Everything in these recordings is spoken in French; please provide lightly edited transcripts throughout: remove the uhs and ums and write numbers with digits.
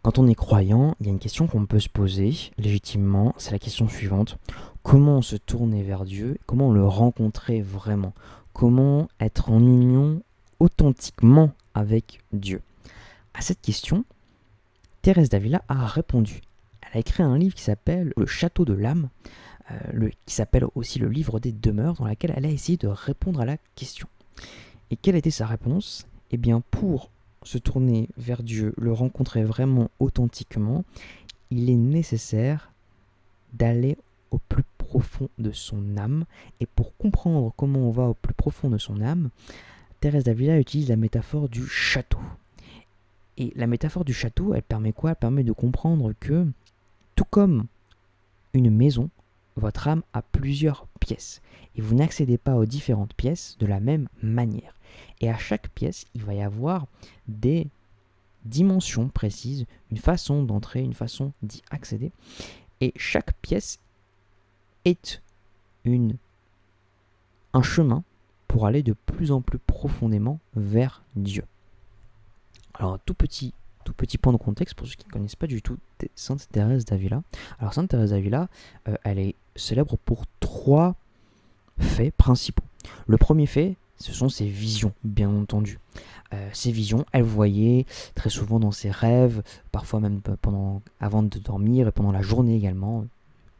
Quand on est croyant, il y a une question qu'on peut se poser légitimement, c'est la question suivante. Comment se tourner vers Dieu? Comment le rencontrer vraiment? Comment être en union authentiquement avec Dieu? À cette question, Thérèse d'Avila a répondu. Elle a écrit un livre qui s'appelle Le Château de l'âme, qui s'appelle aussi Le Livre des demeures, dans lequel elle a essayé de répondre à la question. Et quelle était sa réponse? Eh bien, pour se tourner vers Dieu, le rencontrer vraiment authentiquement, il est nécessaire d'aller au plus profond de son âme. Et pour comprendre comment on va au plus profond de son âme, Thérèse d'Avila utilise la métaphore du château. Et la métaphore du château, elle permet quoi? Elle permet de comprendre que, tout comme une maison, votre âme a plusieurs pièces. Et vous n'accédez pas aux différentes pièces de la même manière. Et à chaque pièce, il va y avoir des dimensions précises, une façon d'entrer, une façon d'y accéder. Et chaque pièce est un chemin pour aller de plus en plus profondément vers Dieu. Alors, tout petit point de contexte pour ceux qui ne connaissent pas du tout Sainte Thérèse d'Avila. Alors, Sainte Thérèse d'Avila, elle est célèbre pour 3 faits principaux. Le premier fait, ce sont ses visions, bien entendu. Ces visions, elle voyait très souvent dans ses rêves, parfois même avant de dormir et pendant la journée également,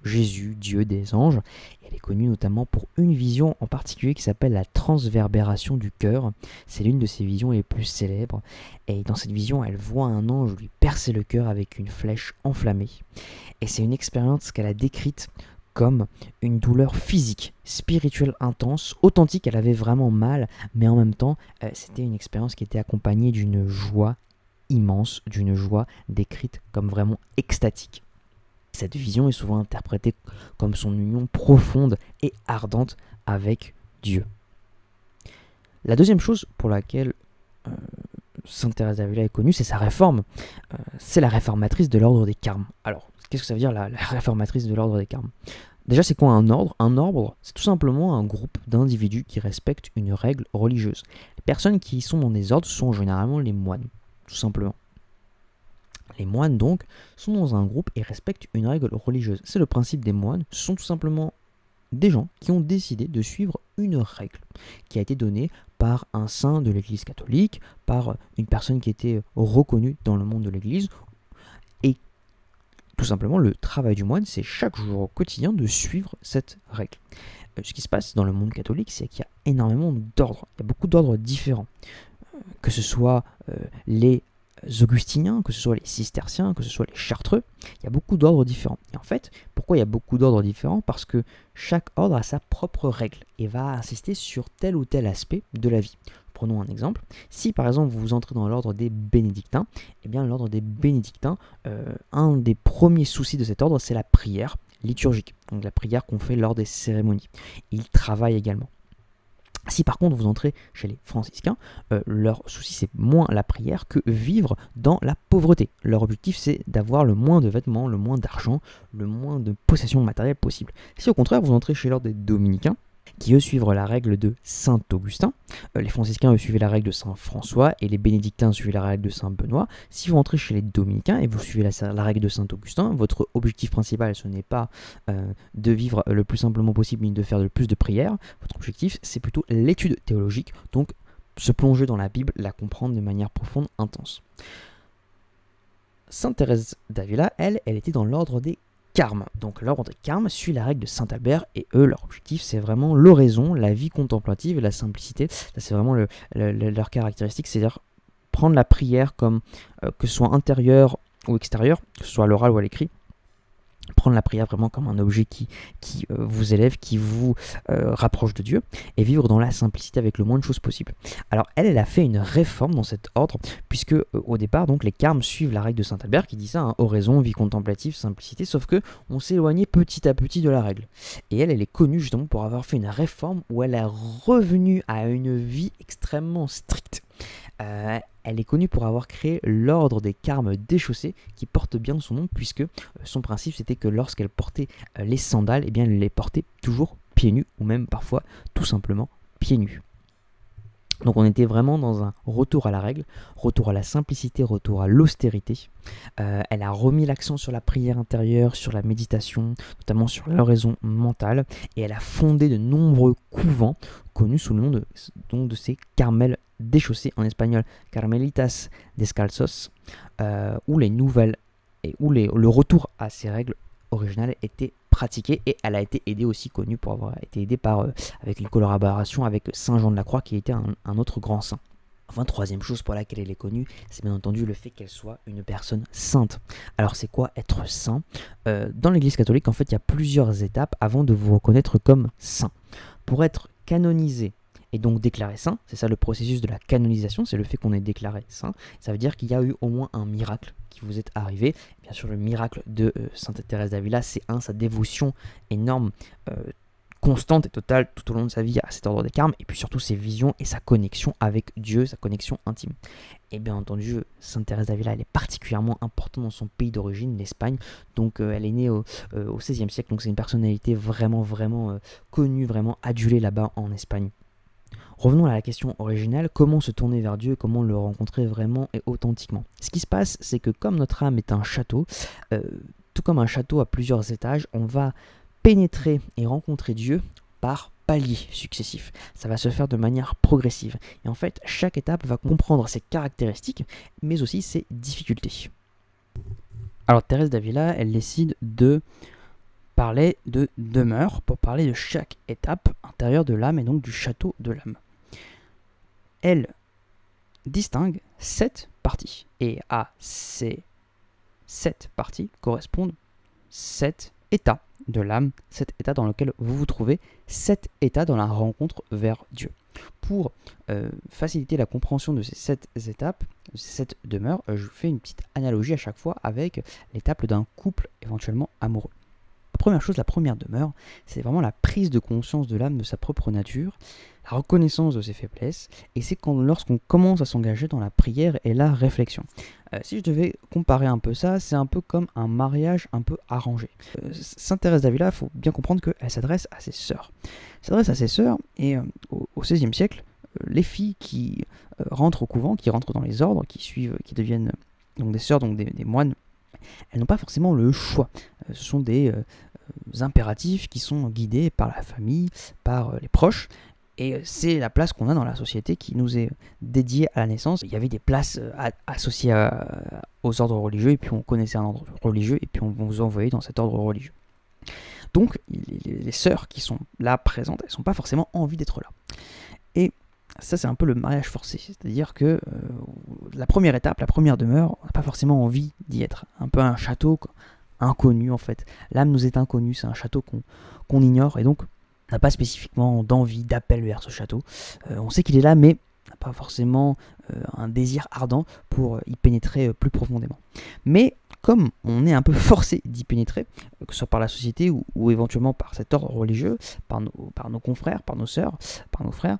Jésus, Dieu, des anges. Et elle est connue notamment pour une vision en particulier qui s'appelle la transverbération du cœur. C'est l'une de ses visions les plus célèbres. Et dans cette vision, elle voit un ange lui percer le cœur avec une flèche enflammée. Et c'est une expérience qu'elle a décrite comme une douleur physique, spirituelle intense, authentique. Elle avait vraiment mal, mais en même temps, c'était une expérience qui était accompagnée d'une joie immense, d'une joie décrite comme vraiment extatique. Cette vision est souvent interprétée comme son union profonde et ardente avec Dieu. La deuxième chose pour laquelle Sainte Thérèse d'Avila est connue, c'est sa réforme. C'est la réformatrice de l'ordre des Carmes. Alors, qu'est-ce que ça veut dire la réformatrice de l'ordre des Carmes? Déjà, c'est quoi un ordre? Un ordre, c'est tout simplement un groupe d'individus qui respectent une règle religieuse. Les personnes qui sont dans des ordres sont généralement les moines, tout simplement. Les moines, donc, sont dans un groupe et respectent une règle religieuse. C'est le principe des moines. Ce sont tout simplement des gens qui ont décidé de suivre une règle qui a été donnée par un saint de l'Église catholique, par une personne qui était reconnue dans le monde de l'Église. Et tout simplement, le travail du moine, c'est chaque jour au quotidien de suivre cette règle. Ce qui se passe dans le monde catholique, c'est qu'il y a énormément d'ordres. Il y a beaucoup d'ordres différents. Que ce soit les augustiniens, que ce soit les cisterciens, que ce soit les chartreux, il y a beaucoup d'ordres différents. Et en fait, pourquoi il y a beaucoup d'ordres différents? Parce que chaque ordre a sa propre règle et va insister sur tel ou tel aspect de la vie. Prenons un exemple. Si par exemple vous entrez dans l'ordre des bénédictins, eh bien l'ordre des bénédictins, un des premiers soucis de cet ordre, c'est la prière liturgique, donc la prière qu'on fait lors des cérémonies. Ils travaillent également. Si par contre vous entrez chez les franciscains, leur souci c'est moins la prière que vivre dans la pauvreté. Leur objectif c'est d'avoir le moins de vêtements, le moins d'argent, le moins de possessions matérielles possible. Si au contraire vous entrez chez l'ordre des dominicains, qui eux suivent la règle de Saint Augustin, les franciscains eux suivaient la règle de Saint François et les bénédictins suivaient la règle de Saint Benoît. Si vous entrez chez les dominicains et vous suivez la règle de Saint Augustin, votre objectif principal ce n'est pas de vivre le plus simplement possible ni de faire le plus de prières. Votre objectif c'est plutôt l'étude théologique, donc se plonger dans la Bible, la comprendre de manière profonde, intense. Sainte Thérèse d'Avila, elle était dans l'ordre des Carmes. Donc l'ordre des Carmes suit la règle de Saint Albert et eux, leur objectif, c'est vraiment l'oraison, la vie contemplative et la simplicité. Ça, c'est vraiment leur caractéristique, c'est-à-dire prendre la prière comme que ce soit intérieur ou extérieur, que ce soit à l'oral ou à l'écrit. Prendre la prière vraiment comme un objet qui vous élève, qui vous rapproche de Dieu, et vivre dans la simplicité avec le moins de choses possible. Alors elle a fait une réforme dans cet ordre, puisque au départ, donc les Carmes suivent la règle de Saint Albert qui dit ça, oraison, vie contemplative, simplicité, sauf que on s'est éloigné petit à petit de la règle. Et elle est connue justement pour avoir fait une réforme où elle est revenue à une vie extrêmement stricte. Elle est connue pour avoir créé l'ordre des Carmes déchaussés, qui porte bien son nom, puisque son principe c'était que lorsqu'elle portait les sandales, eh bien, elle les portait toujours pieds nus, ou même parfois tout simplement pieds nus. Donc on était vraiment dans un retour à la règle, retour à la simplicité, retour à l'austérité. Elle a remis l'accent sur la prière intérieure, sur la méditation, notamment sur l'oraison mentale, et elle a fondé de nombreux couvents connus sous le nom de ces Carmels déchaussés, en espagnol Carmelitas Descalzos, où les nouvelles et où le retour à ces règles originales était pratiqué, et elle a été aidée aussi, connue pour avoir été aidée avec une collaboration avec Saint Jean de la Croix, qui était un autre grand saint. Enfin, troisième chose pour laquelle elle est connue, c'est bien entendu le fait qu'elle soit une personne sainte. Alors c'est quoi être saint? Dans l'Église catholique, en fait, il y a plusieurs étapes avant de vous reconnaître comme saint. Pour être canonisé et donc déclaré saint, c'est ça le processus de la canonisation, c'est le fait qu'on est déclaré saint. Ça veut dire qu'il y a eu au moins un miracle qui vous est arrivé. Bien sûr, le miracle de Sainte Thérèse d'Avila, c'est sa dévotion énorme, constante et totale tout au long de sa vie à cet ordre des Carmes, et puis surtout ses visions et sa connexion avec Dieu, sa connexion intime. Et bien entendu, Sainte Thérèse d'Avila, elle est particulièrement importante dans son pays d'origine, l'Espagne. Donc elle est née au XVIe siècle, donc c'est une personnalité vraiment connue, vraiment adulée là-bas en Espagne. Revenons à la question originale, comment se tourner vers Dieu, comment le rencontrer vraiment et authentiquement. Ce qui se passe, c'est que comme notre âme est un château, tout comme un château à plusieurs étages, on va pénétrer et rencontrer Dieu par paliers successifs. Ça va se faire de manière progressive. Et en fait, chaque étape va comprendre ses caractéristiques, mais aussi ses difficultés. Alors Thérèse d'Avila, elle décide de parler de demeure pour parler de chaque étape intérieure de l'âme et donc du château de l'âme. Elle distingue 7 parties, et à ces 7 parties correspondent 7 états de l'âme, 7 états dans lesquels vous vous trouvez, 7 états dans la rencontre vers Dieu. Pour faciliter la compréhension de ces 7 étapes, de ces 7 demeures, je fais une petite analogie à chaque fois avec l'étape d'un couple éventuellement amoureux. La première chose, la première demeure, c'est vraiment la prise de conscience de l'âme de sa propre nature, la reconnaissance de ses faiblesses, et c'est lorsqu'on commence à s'engager dans la prière et la réflexion. Si je devais comparer un peu ça, c'est un peu comme un mariage un peu arrangé. Sainte Thérèse d'Avila, il faut bien comprendre qu'elle s'adresse à ses sœurs. Elle s'adresse à ses sœurs, et au XVIe siècle, les filles qui rentrent au couvent, qui rentrent dans les ordres, qui deviennent donc des sœurs, donc des moines, elles n'ont pas forcément le choix. Ce sont des impératifs qui sont guidés par la famille, par les proches, et c'est la place qu'on a dans la société qui nous est dédiée à la naissance. Il y avait des places associées aux ordres religieux, et puis on connaissait un ordre religieux, et puis on vous envoyait dans cet ordre religieux. Donc les sœurs qui sont là présentes, elles n'ont pas forcément envie d'être là. Et ça, c'est un peu le mariage forcé, c'est-à-dire que la première étape, la première demeure, on n'a pas forcément envie d'y être. Un peu un château inconnu en fait. L'âme nous est inconnue, c'est un château qu'on ignore, et donc on n'a pas spécifiquement d'envie, d'appel vers ce château. On sait qu'il est là, mais on n'a pas forcément un désir ardent pour y pénétrer plus profondément. Mais comme on est un peu forcé d'y pénétrer, que ce soit par la société ou éventuellement par cet ordre religieux, par nos confrères, par nos sœurs, par nos frères,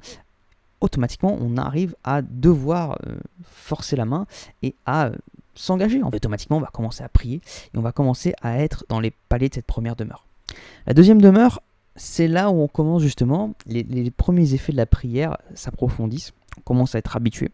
automatiquement on arrive à devoir forcer la main et à s'engager. Automatiquement on va commencer à prier et on va commencer à être dans les paliers de cette première demeure. La deuxième demeure, c'est là où on commence justement, les premiers effets de la prière s'approfondissent, on commence à être habitué,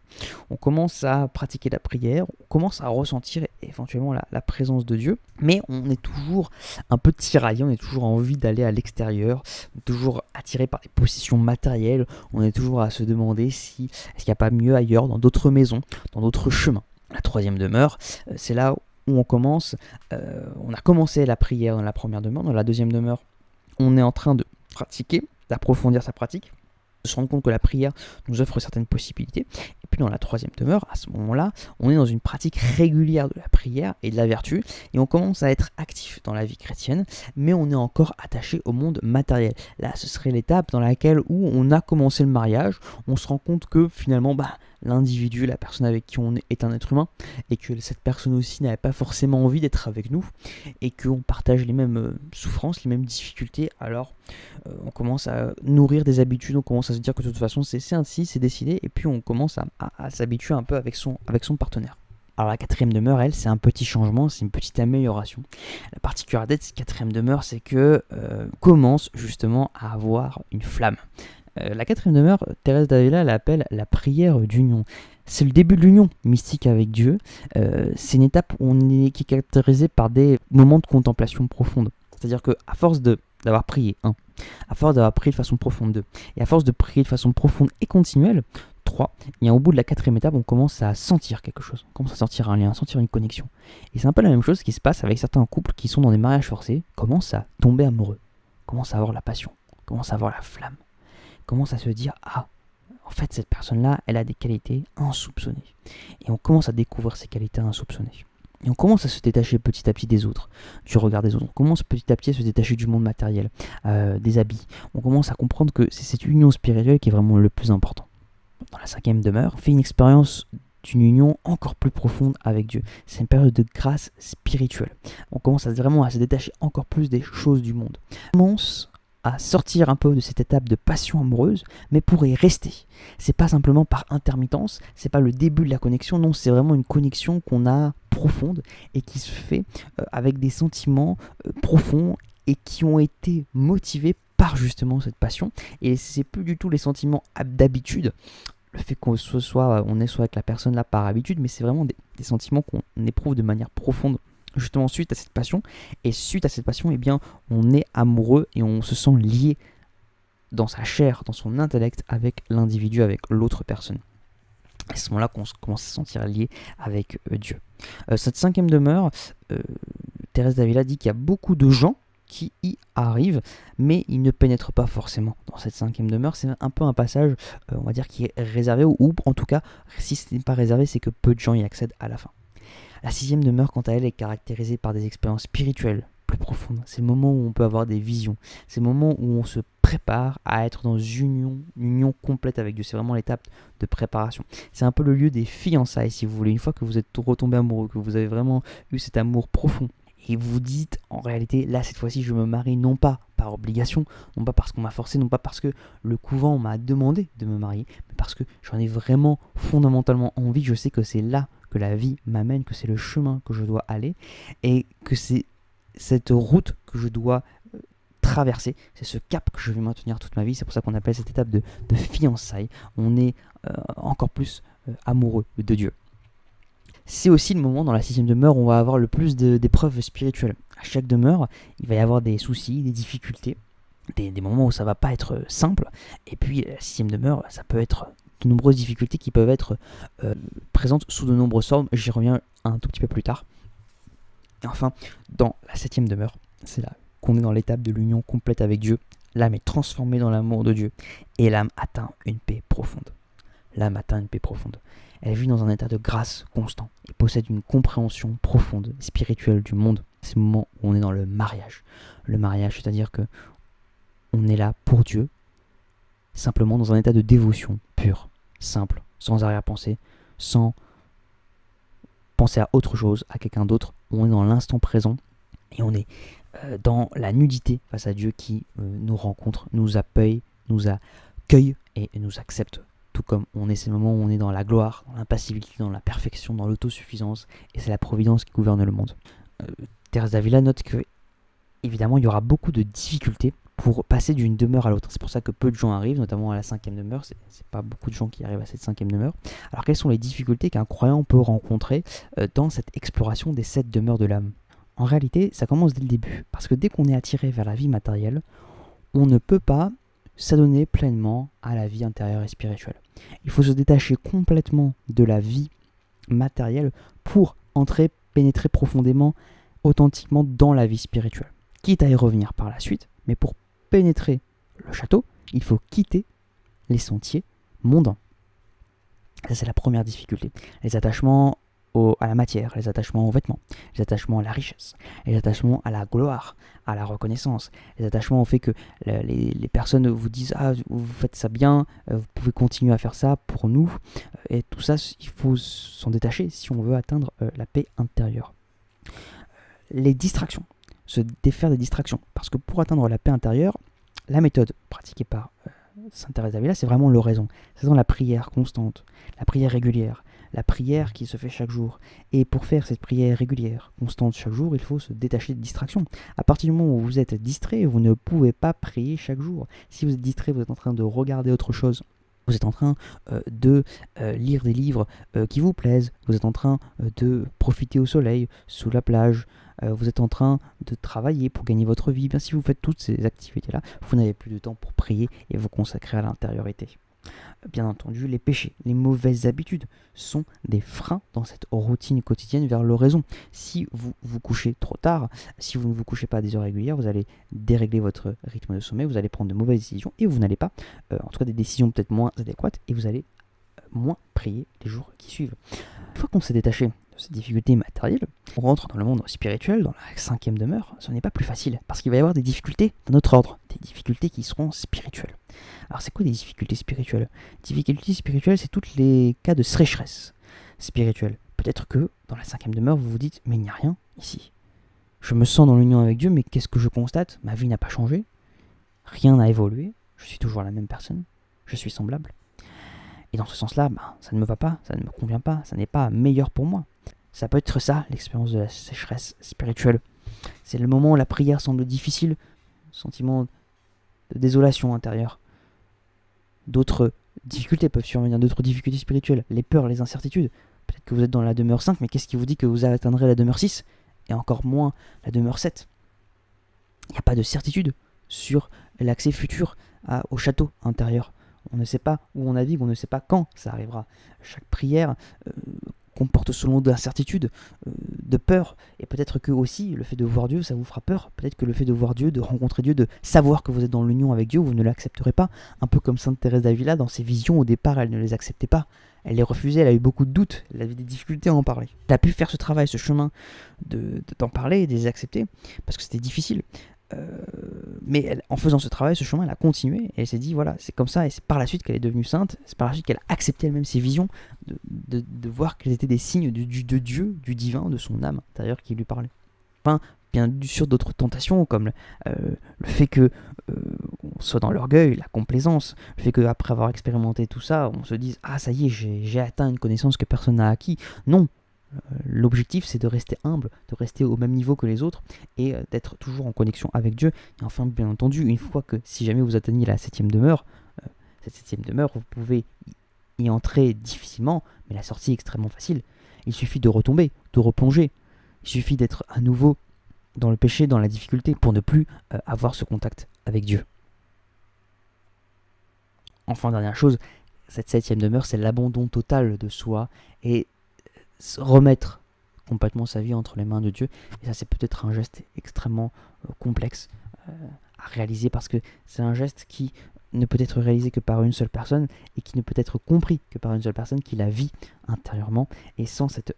on commence à pratiquer la prière, on commence à ressentir éventuellement la présence de Dieu, mais on est toujours un peu tiraillé, on est toujours envie d'aller à l'extérieur, on est toujours attiré par des possessions matérielles, on est toujours à se demander est-ce qu'il n'y a pas mieux ailleurs, dans d'autres maisons, dans d'autres chemins. La troisième demeure, c'est là où on commence, on a commencé la prière dans la première demeure, dans la deuxième demeure, on est en train de pratiquer, d'approfondir sa pratique, de se rendre compte que la prière nous offre certaines possibilités. Et puis dans la troisième demeure, à ce moment-là, on est dans une pratique régulière de la prière et de la vertu, et on commence à être actif dans la vie chrétienne, mais on est encore attaché au monde matériel. Là, ce serait l'étape dans laquelle où on a commencé le mariage, on se rend compte que finalement, l'individu, la personne avec qui on est un être humain, et que cette personne aussi n'avait pas forcément envie d'être avec nous, et qu'on partage les mêmes souffrances, les mêmes difficultés. Alors on commence à nourrir des habitudes, on commence à se dire que de toute façon c'est ainsi, c'est décidé, et puis on commence à s'habituer un peu avec son partenaire. Alors la quatrième demeure, elle, c'est un petit changement, c'est une petite amélioration. La particularité de cette quatrième demeure, c'est que commence justement à avoir une flamme. La quatrième demeure, Thérèse d'Avila l'appelle la prière d'union. C'est le début de l'union mystique avec Dieu. C'est une étape qui est caractérisée par des moments de contemplation profonde. C'est-à-dire qu'à force d'avoir prié, à force d'avoir prié de façon profonde, 2, et à force de prier de façon profonde et continuelle, 3, et au bout de la quatrième étape, on commence à sentir quelque chose, on commence à sentir un lien, à sentir une connexion. Et c'est un peu la même chose qui se passe avec certains couples qui sont dans des mariages forcés, commencent à tomber amoureux, commencent à avoir la passion, commencent à avoir la flamme, commencent à se dire « Ah, en fait, cette personne-là, elle a des qualités insoupçonnées. » Et on commence à découvrir ces qualités insoupçonnées. Et on commence à se détacher petit à petit des autres, du regard des autres. On commence petit à petit à se détacher du monde matériel, des habits. On commence à comprendre que c'est cette union spirituelle qui est vraiment le plus important. Dans la cinquième demeure, on fait une expérience d'une union encore plus profonde avec Dieu. C'est une période de grâce spirituelle. On commence vraiment à se détacher encore plus des choses du monde. On commence à sortir un peu de cette étape de passion amoureuse, mais pour y rester. C'est pas simplement par intermittence, c'est pas le début de la connexion, non, c'est vraiment une connexion qu'on a profonde et qui se fait avec des sentiments profonds et qui ont été motivés par justement cette passion. Et c'est plus du tout les sentiments d'habitude, le fait qu'on soit avec la personne là par habitude, mais c'est vraiment des sentiments qu'on éprouve de manière profonde justement suite à cette passion. Et suite à cette passion, eh bien, on est amoureux et on se sent lié dans sa chair, dans son intellect avec l'individu, avec l'autre personne. À ce moment-là qu'on commence à se sentir lié avec Dieu. Cette cinquième demeure, Thérèse d'Avila dit qu'il y a beaucoup de gens qui y arrivent, mais ils ne pénètrent pas forcément dans cette cinquième demeure. C'est un peu un passage, on va dire, qui est réservé, ou en tout cas, si ce n'est pas réservé, c'est que peu de gens y accèdent à la fin. La sixième demeure, quant à elle, est caractérisée par des expériences spirituelles plus profondes. C'est le moment où on peut avoir des visions. C'est le moment où on se prépare à être dans une union complète avec Dieu. C'est vraiment l'étape de préparation. C'est un peu le lieu des fiançailles, si vous voulez. Une fois que vous êtes retombé amoureux, que vous avez vraiment eu cet amour profond, et vous dites, en réalité, là, cette fois-ci, je me marie non pas par obligation, non pas parce qu'on m'a forcé, non pas parce que le couvent m'a demandé de me marier, mais parce que j'en ai vraiment fondamentalement envie. Je sais que c'est là que la vie m'amène, que c'est le chemin que je dois aller, et que c'est cette route que je dois traverser, c'est ce cap que je vais maintenir toute ma vie. C'est pour ça qu'on appelle cette étape de fiançailles. On est encore plus amoureux de Dieu. C'est aussi le moment dans la sixième demeure où on va avoir le plus d'épreuves spirituelles. À chaque demeure, il va y avoir des soucis, des difficultés, des moments où ça va pas être simple. Et puis la sixième demeure, ça peut être de nombreuses difficultés qui peuvent être présentes sous de nombreuses formes. J'y reviens un tout petit peu plus tard. Et enfin, dans la septième demeure, c'est là qu'on est dans l'étape de l'union complète avec Dieu. L'âme est transformée dans l'amour de Dieu et l'âme atteint une paix profonde. L'âme atteint une paix profonde. Elle vit dans un état de grâce constant et possède une compréhension profonde, spirituelle du monde. C'est le moment où on est dans le mariage. Le mariage, c'est-à-dire que on est là pour Dieu, simplement dans un état de dévotion pure, simple, sans arrière-pensée, sans penser à autre chose, à quelqu'un d'autre. On est dans l'instant présent et on est dans la nudité face à Dieu qui nous rencontre, nous accueille et nous accepte. Tout comme on est ces moments où on est dans la gloire, dans l'impassibilité, dans la perfection, dans l'autosuffisance, et c'est la providence qui gouverne le monde. Thérèse d'Avila note que, évidemment, il y aura beaucoup de difficultés pour passer d'une demeure à l'autre. C'est pour ça que peu de gens arrivent, notamment à la cinquième demeure. C'est pas beaucoup de gens qui arrivent à cette cinquième demeure. Alors, quelles sont les difficultés qu'un croyant peut rencontrer dans cette exploration des 7 demeures de l'âme ? En réalité, ça commence dès le début, parce que dès qu'on est attiré vers la vie matérielle, on ne peut pas s'adonner pleinement à la vie intérieure et spirituelle. Il faut se détacher complètement de la vie matérielle pour pénétrer profondément, authentiquement dans la vie spirituelle. Quitte à y revenir par la suite, mais pour pénétrer le château, il faut quitter les sentiers mondains. Ça, c'est la première difficulté. Les attachements à la matière, les attachements aux vêtements, les attachements à la richesse, les attachements à la gloire, à la reconnaissance, les attachements au fait que les personnes vous disent « Ah, vous faites ça bien, vous pouvez continuer à faire ça pour nous ». Et tout ça, il faut s'en détacher si on veut atteindre la paix intérieure. Les distractions, se défaire des distractions. Parce que pour atteindre la paix intérieure, la méthode pratiquée par Sainte Thérèse d'Avila, c'est vraiment l'oraison. C'est dans la prière constante, la prière régulière, la prière qui se fait chaque jour. Et pour faire cette prière régulière, constante chaque jour, il faut se détacher de distractions. À partir du moment où vous êtes distrait, vous ne pouvez pas prier chaque jour. Si vous êtes distrait, vous êtes en train de regarder autre chose. Vous êtes en train de lire des livres qui vous plaisent. Vous êtes en train de profiter au soleil, sous la plage. Vous êtes en train de travailler pour gagner votre vie. Bien, si vous faites toutes ces activités-là, vous n'avez plus de temps pour prier et vous consacrer à l'intériorité. Bien entendu, les péchés, les mauvaises habitudes sont des freins dans cette routine quotidienne vers l'oraison. Si vous vous couchez trop tard, si vous ne vous couchez pas à des heures régulières, vous allez dérégler votre rythme de sommeil, vous allez prendre de mauvaises décisions et vous n'allez pas, en tout cas des décisions peut-être moins adéquates, et vous allez moins prier les jours qui suivent. Une fois qu'on s'est détaché de ces difficultés matérielles, on rentre dans le monde spirituel, dans la 5e demeure. Ce n'est pas plus facile, parce qu'il va y avoir des difficultés d'un autre ordre, des difficultés qui seront spirituelles. Alors c'est quoi des difficultés spirituelles ? Difficultés spirituelles, c'est tous les cas de sécheresse spirituelle. Peut-être que dans la 5e demeure, vous vous dites, mais il n'y a rien ici. Je me sens dans l'union avec Dieu, mais qu'est-ce que je constate ? Ma vie n'a pas changé, rien n'a évolué, je suis toujours la même personne, je suis semblable. Et dans ce sens-là, ça ne me va pas, ça ne me convient pas, ça n'est pas meilleur pour moi. Ça peut être ça, l'expérience de la sécheresse spirituelle. C'est le moment où la prière semble difficile, sentiment de désolation intérieure. D'autres difficultés peuvent survenir, d'autres difficultés spirituelles, les peurs, les incertitudes. Peut-être que vous êtes dans la demeure 5, mais qu'est-ce qui vous dit que vous atteindrez la demeure 6 et encore moins la demeure 7 ? Il n'y a pas de certitude sur l'accès futur au château intérieur. On ne sait pas où on navigue, on ne sait pas quand ça arrivera. Chaque prière comporte ce lot d'incertitude, de peur, et peut-être que aussi le fait de voir Dieu, ça vous fera peur. Peut-être que le fait de voir Dieu, de rencontrer Dieu, de savoir que vous êtes dans l'union avec Dieu, vous ne l'accepterez pas. Un peu comme Sainte Thérèse d'Avila, dans ses visions, au départ, elle ne les acceptait pas. Elle les refusait, elle a eu beaucoup de doutes, elle avait des difficultés à en parler. Elle a pu faire ce travail, ce chemin d'en parler et de les accepter, parce que c'était difficile. Mais en faisant ce travail, ce chemin, elle a continué et elle s'est dit voilà, c'est comme ça, et c'est par la suite qu'elle est devenue sainte, c'est par la suite qu'elle a accepté elle-même ses visions, de voir qu'elles étaient des signes de Dieu, du divin, de son âme intérieure qui lui parlait. Enfin, bien sûr, d'autres tentations comme le fait que on soit dans l'orgueil, la complaisance, le fait qu'après avoir expérimenté tout ça, on se dise ah ça y est, j'ai atteint une connaissance que personne n'a acquis. Non. L'objectif, c'est de rester humble, de rester au même niveau que les autres et d'être toujours en connexion avec Dieu. Et enfin, bien entendu, une fois que si jamais vous atteignez la 7e demeure, cette 7e demeure, vous pouvez y entrer difficilement, mais la sortie est extrêmement facile. Il suffit de retomber, de replonger. Il suffit d'être à nouveau dans le péché, dans la difficulté, pour ne plus avoir ce contact avec Dieu. Enfin, dernière chose, cette 7e demeure, c'est l'abandon total de soi et remettre complètement sa vie entre les mains de Dieu. Et ça, c'est peut-être un geste extrêmement complexe à réaliser, parce que c'est un geste qui ne peut être réalisé que par une seule personne et qui ne peut être compris que par une seule personne qui la vit intérieurement. Et sans cette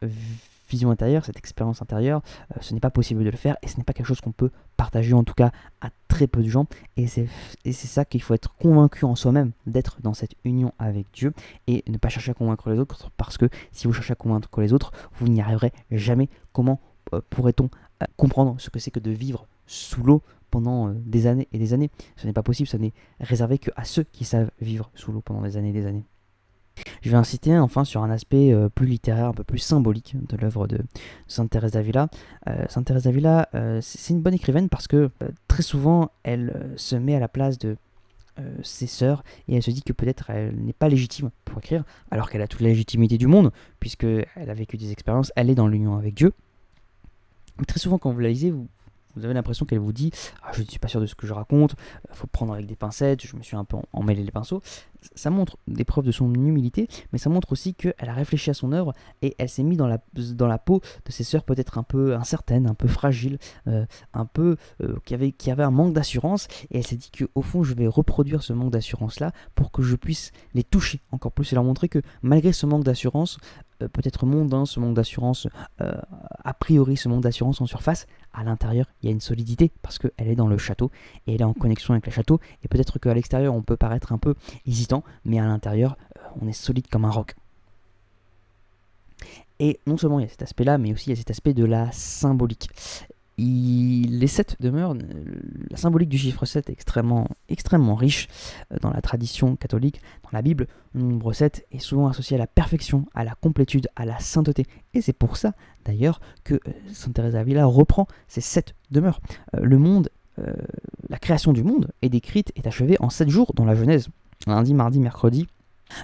vision intérieure, cette expérience intérieure, ce n'est pas possible de le faire, et ce n'est pas quelque chose qu'on peut partager, en tout cas à très peu de gens. Et c'est ça qu'il faut être convaincu en soi-même, d'être dans cette union avec Dieu et ne pas chercher à convaincre les autres, parce que si vous cherchez à convaincre les autres, vous n'y arriverez jamais. Comment pourrait-on comprendre ce que c'est que de vivre sous l'eau pendant des années et des années ? Ce n'est pas possible, ça n'est réservé qu'à ceux qui savent vivre sous l'eau pendant des années et des années. Je vais insister enfin sur un aspect plus littéraire, un peu plus symbolique de l'œuvre de Sainte Thérèse d'Avila. Sainte Thérèse d'Avila, c'est une bonne écrivaine parce que très souvent, elle se met à la place de ses sœurs et elle se dit que peut-être elle n'est pas légitime pour écrire, alors qu'elle a toute la légitimité du monde, puisqu'elle a vécu des expériences, elle est dans l'union avec Dieu. Mais très souvent, quand vous la lisez, vous avez l'impression qu'elle vous dit « je ne suis pas sûr de ce que je raconte, il faut prendre avec des pincettes, je me suis un peu emmêlé les pinceaux ». Ça montre des preuves de son humilité, mais ça montre aussi qu'elle a réfléchi à son œuvre et elle s'est mise dans la peau de ses sœurs peut-être un peu incertaines, un peu fragiles, un peu qui avaient un manque d'assurance, et elle s'est dit qu'au fond je vais reproduire ce manque d'assurance-là pour que je puisse les toucher encore plus et leur montrer que malgré ce manque d'assurance, peut-être mondain, ce manque d'assurance, a priori ce manque d'assurance en surface, à l'intérieur il y a une solidité parce qu'elle est dans le château et elle est en connexion avec le château, et peut-être qu'à l'extérieur on peut paraître un peu hésitant, mais à l'intérieur on est solide comme un roc. Et non seulement il y a cet aspect là, mais aussi il y a cet aspect de la symbolique. Les 7 demeures, la symbolique du chiffre 7 est extrêmement riche dans la tradition catholique. Dans la Bible, le nombre 7 est souvent associé à la perfection, à la complétude, à la sainteté. Et c'est pour ça, d'ailleurs, que Sainte Thérèse d'Avila reprend ces 7 demeures. Le monde, la création du monde est décrite, est achevée en 7 jours dans la Genèse. Lundi, mardi, mercredi,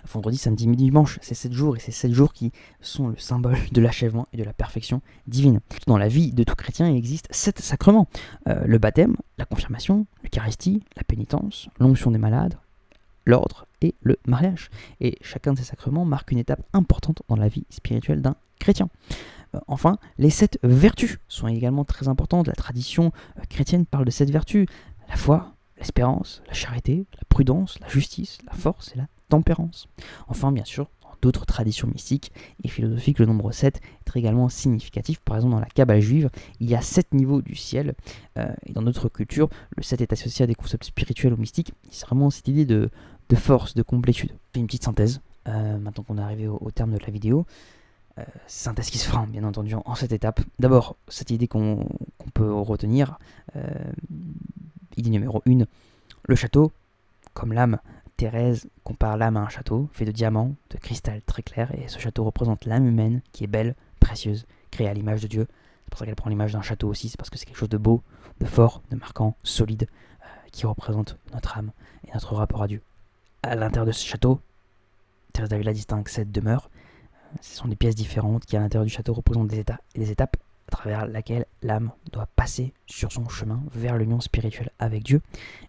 vendredi, samedi, midi, dimanche, c'est 7 jours, et c'est 7 jours qui sont le symbole de l'achèvement et de la perfection divine. Dans la vie de tout chrétien, il existe 7 sacrements. Le baptême, la confirmation, l'eucharistie, la pénitence, l'onction des malades, l'ordre et le mariage. Et chacun de ces sacrements marque une étape importante dans la vie spirituelle d'un chrétien. Enfin, les 7 vertus sont également très importantes. La tradition chrétienne parle de 7 vertus: la foi, l'espérance, la charité, la prudence, la justice, la force et la tempérance. Enfin, bien sûr, dans d'autres traditions mystiques et philosophiques, le nombre 7 est également significatif. Par exemple, dans la Kabbale juive, il y a 7 niveaux du ciel. Et dans d'autres cultures, le 7 est associé à des concepts spirituels ou mystiques. C'est vraiment cette idée de force, de complétude. Je fais une petite synthèse, maintenant qu'on est arrivé au terme de la vidéo. Synthèse qui se fera, bien entendu, en 7 étapes. D'abord, cette idée qu'on peut retenir. Idée numéro 1, le château, comme l'âme. Thérèse compare l'âme à un château fait de diamants, de cristal très clair, et ce château représente l'âme humaine qui est belle, précieuse, créée à l'image de Dieu. C'est pour ça qu'elle prend l'image d'un château aussi, c'est parce que c'est quelque chose de beau, de fort, de marquant, solide, qui représente notre âme et notre rapport à Dieu. À l'intérieur de ce château, Thérèse d'Avila distingue 7 demeures. Ce sont des pièces différentes qui, à l'intérieur du château, représentent des étapes à travers laquelle l'âme doit passer sur son chemin vers l'union spirituelle avec Dieu.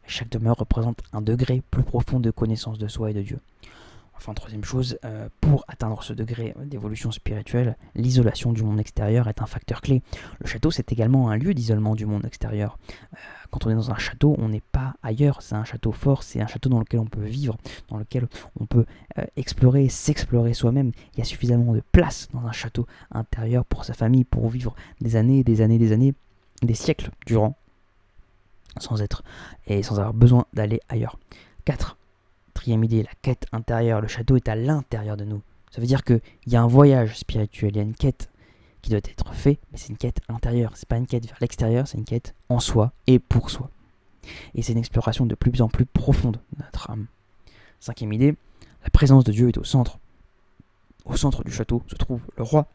Chaque demeure représente un degré plus profond de connaissance de soi et de Dieu. Enfin, troisième chose, pour atteindre ce degré d'évolution spirituelle, l'isolation du monde extérieur est un facteur clé. Le château, c'est également un lieu d'isolement du monde extérieur. Quand on est dans un château, on n'est pas ailleurs, c'est un château fort, c'est un château dans lequel on peut vivre, dans lequel on peut explorer, s'explorer soi-même. Il y a suffisamment de place dans un château intérieur pour sa famille, pour vivre des années, des siècles durant, sans avoir besoin d'aller ailleurs. 4e idée, la quête intérieure. Le château est à l'intérieur de nous. Ça veut dire qu'il y a un voyage spirituel, il y a une quête qui doit être faite, mais c'est une quête intérieure. C'est pas une quête vers l'extérieur, c'est une quête en soi et pour soi. Et c'est une exploration de plus en plus profonde de notre âme. 5e idée, la présence de Dieu est au centre. Au centre du château se trouve le roi.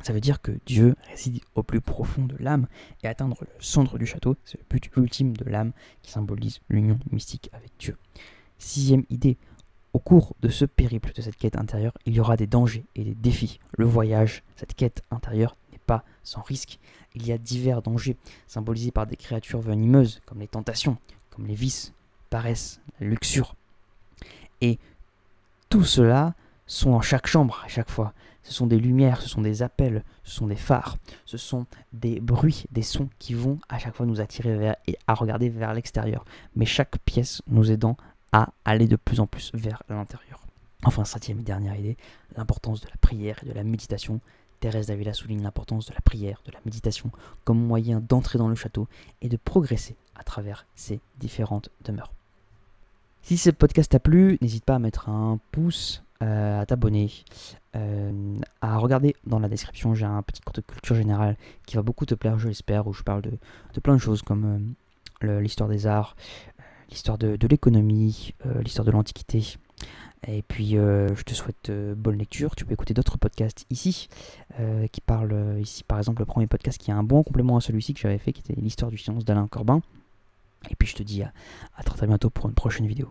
Ça veut dire que Dieu réside au plus profond de l'âme, et atteindre le centre du château, c'est le but ultime de l'âme qui symbolise l'union mystique avec Dieu. 6e idée, au cours de ce périple, de cette quête intérieure, il y aura des dangers et des défis. Le voyage, cette quête intérieure, n'est pas sans risque. Il y a divers dangers symbolisés par des créatures venimeuses, comme les tentations, comme les vices, la paresse, la luxure. Et tout cela sont en chaque chambre à chaque fois. Ce sont des lumières, ce sont des appels, ce sont des phares, ce sont des bruits, des sons qui vont à chaque fois nous attirer vers et à regarder vers l'extérieur. Mais chaque pièce nous aidant à aller de plus en plus vers l'intérieur. Enfin, 7e et dernière idée, l'importance de la prière et de la méditation. Thérèse d'Avila souligne l'importance de la prière, de la méditation, comme moyen d'entrer dans le château et de progresser à travers ces différentes demeures. Si ce podcast t'a plu, n'hésite pas à mettre un pouce, à t'abonner, à regarder dans la description. J'ai un petit cours de culture générale qui va beaucoup te plaire, je l'espère, où je parle de plein de choses comme l'histoire des arts, l'histoire de l'économie, l'histoire de l'Antiquité. Et puis, je te souhaite bonne lecture. Tu peux écouter d'autres podcasts ici, qui parlent ici, par exemple, le premier podcast qui est un bon complément à celui-ci que j'avais fait, qui était l'histoire du silence d'Alain Corbin. Et puis, je te dis à très bientôt pour une prochaine vidéo.